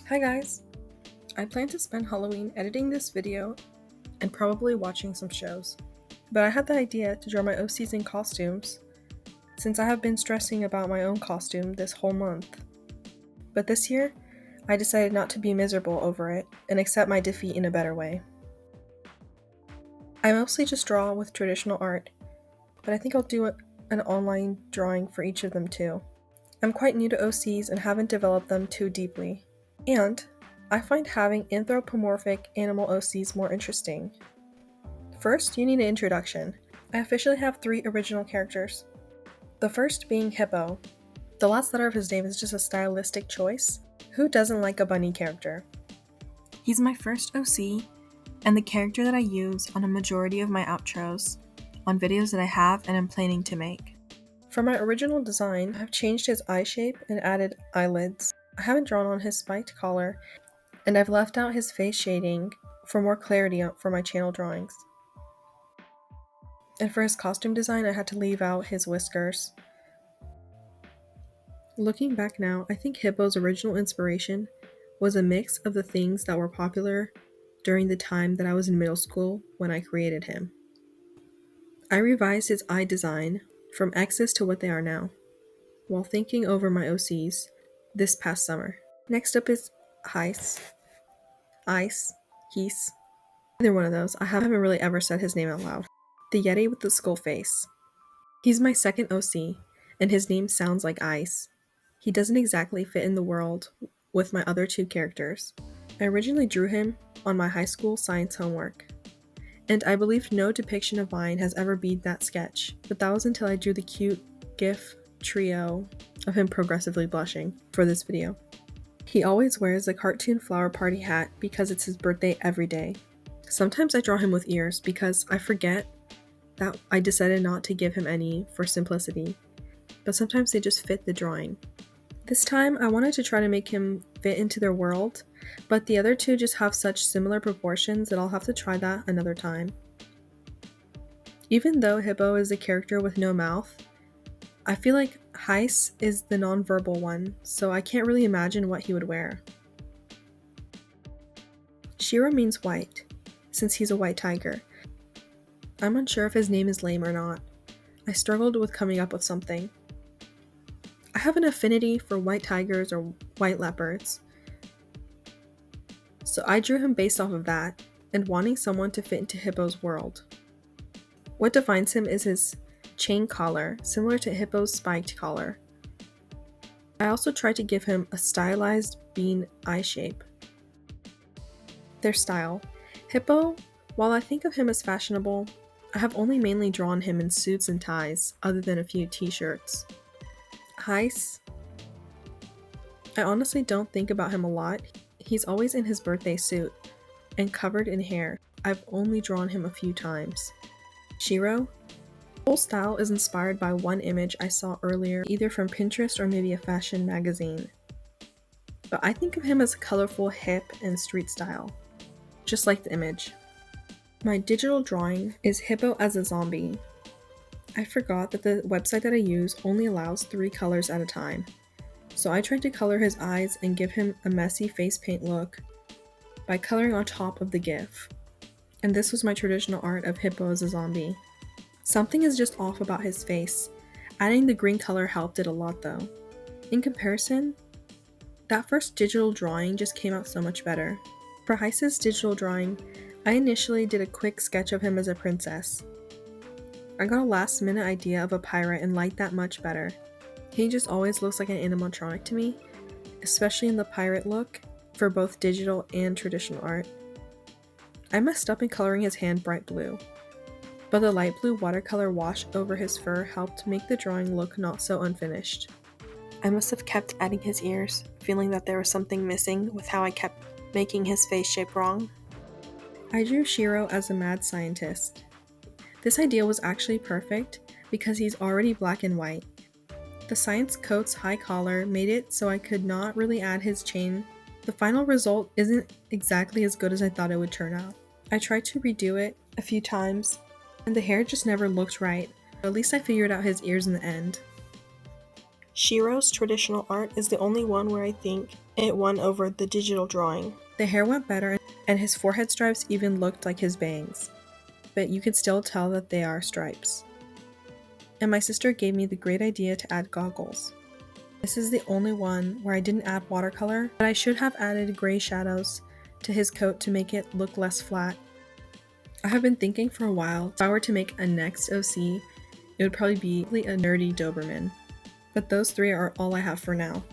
Hi guys! I plan to spend Halloween editing this video and probably watching some shows. But I had the idea to draw my OCs in costumes since I have been stressing about my own costume this whole month. But this year, I decided not to be miserable over it and accept my defeat in a better way. I mostly just draw with traditional art, but I think I'll do an online drawing for each of them too. I'm quite new to OCs and haven't developed them too deeply. And I find having anthropomorphic animal OCs more interesting. First, you need an introduction. I officially have 3 original characters. The first being Hippo. The last letter of his name is just a stylistic choice. Who doesn't like a bunny character? He's my first OC, and the character that I use on a majority of my outros, on videos that I have and am planning to make. For my original design, I've changed his eye shape and added eyelids. I haven't drawn on his spiked collar, and I've left out his face shading for more clarity for my channel drawings. And for his costume design, I had to leave out his whiskers. Looking back now, I think Hippo's original inspiration was a mix of the things that were popular during the time that I was in middle school when I created him. I revised his eye design from X's to what they are now, while thinking over my OCs this past summer. Next up is HEIS. HEIS. Either one of those. I haven't really ever said his name out loud. The Yeti with the skull face. He's my second OC, and his name sounds like ice. He doesn't exactly fit in the world with my other 2 characters. I originally drew him on my high school science homework, and I believe no depiction of mine has ever beat that sketch, but that was until I drew the cute GIF trio of him progressively blushing for this video. He always wears the cartoon flower party hat because it's his birthday every day. Sometimes I draw him with ears because I forget that I decided not to give him any for simplicity, but sometimes they just fit the drawing. This time I wanted to try to make him fit into their world, but the other 2 just have such similar proportions that I'll have to try that another time. Even though Hippo is a character with no mouth, I feel like HEIS is the non-verbal one, so I can't really imagine what he would wear. SHIRO means white, since he's a white tiger. I'm unsure if his name is lame or not. I struggled with coming up with something. I have an affinity for white tigers or white leopards, so I drew him based off of that, and wanting someone to fit into Hippo's world. What defines him is his chain collar, similar to Hippo's spiked collar. I also tried to give him a stylized bean eye shape. Their style. Hippo, while I think of him as fashionable, I have only mainly drawn him in suits and ties, other than a few t-shirts. HEIS. I honestly don't think about him a lot. He's always in his birthday suit and covered in hair. I've only drawn him a few times. SHIRO. The whole style is inspired by one image I saw earlier, either from Pinterest or maybe a fashion magazine. But I think of him as colorful, hip, and street style, just like the image. My digital drawing is Hippo as a zombie. I forgot that the website that I use only allows 3 colors at a time, so I tried to color his eyes and give him a messy face paint look by coloring on top of the GIF. And this was my traditional art of Hippo as a zombie. Something is just off about his face. Adding the green color helped it a lot though. In comparison, that first digital drawing just came out so much better. For HEIS's digital drawing, I initially did a quick sketch of him as a princess. I got a last minute idea of a pirate and liked that much better. He just always looks like an animatronic to me, especially in the pirate look for both digital and traditional art. I messed up in coloring his hand bright blue, but the light blue watercolor wash over his fur helped make the drawing look not so unfinished. I must have kept adding his ears, feeling that there was something missing with how I kept making his face shape wrong. I drew SHIRO as a mad scientist. This idea was actually perfect because he's already black and white. The science coat's high collar made it so I could not really add his chain. The final result isn't exactly as good as I thought it would turn out. I tried to redo it a few times, and the hair just never looked right. At least I figured out his ears in the end. SHIRO's traditional art is the only one where I think it won over the digital drawing. The hair went better, and his forehead stripes even looked like his bangs, but you could still tell that they are stripes. And my sister gave me the great idea to add goggles. This is the only one where I didn't add watercolor, but I should have added gray shadows to his coat to make it look less flat. I have been thinking for a while, if I were to make a next OC, it would probably be a nerdy Doberman. But those three are all I have for now.